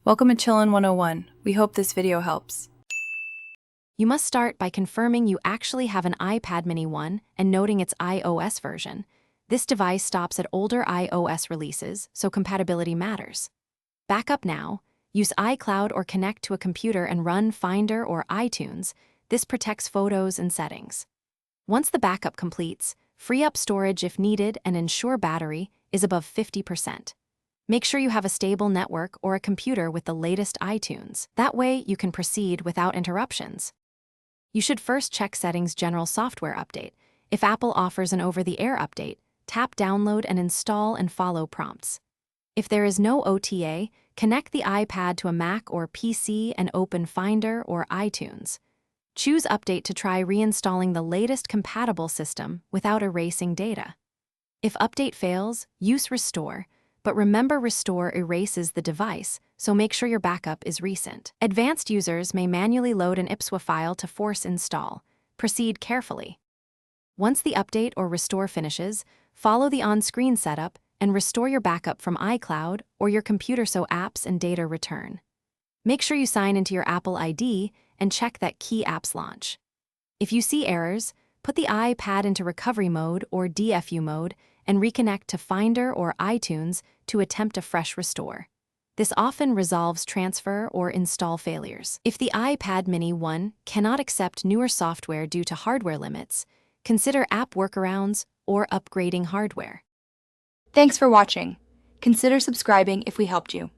Welcome to Chillin' 101. We hope this video helps. You must start by confirming you actually have an iPad mini 1 and noting its iOS version. This device stops at older iOS releases, so compatibility matters. Back up now, use iCloud or connect to a computer and run Finder or iTunes. This protects photos and settings. Once the backup completes, free up storage if needed and ensure battery is above 50%. Make sure you have a stable network or a computer with the latest iTunes. That way, you can proceed without interruptions. You should first check Settings General Software Update. If Apple offers an over-the-air update, tap Download and install and follow prompts. If there is no OTA, connect the iPad to a Mac or PC and open Finder or iTunes. Choose Update to try reinstalling the latest compatible system without erasing data. If update fails, use Restore. But remember, Restore erases the device, so make sure your backup is recent. Advanced users may manually load an IPSWA file to force install. Proceed carefully. Once the update or restore finishes, follow the on-screen setup and restore your backup from iCloud or your computer so apps and data return. Make sure you sign into your Apple ID and check that key apps launch. If you see errors, put the iPad into recovery mode or DFU mode and reconnect to Finder or iTunes to attempt a fresh restore. This often resolves transfer or install failures. If the iPad mini 1 cannot accept newer software due to hardware limits, consider app workarounds or upgrading hardware. Thanks for watching. Consider subscribing if we helped you.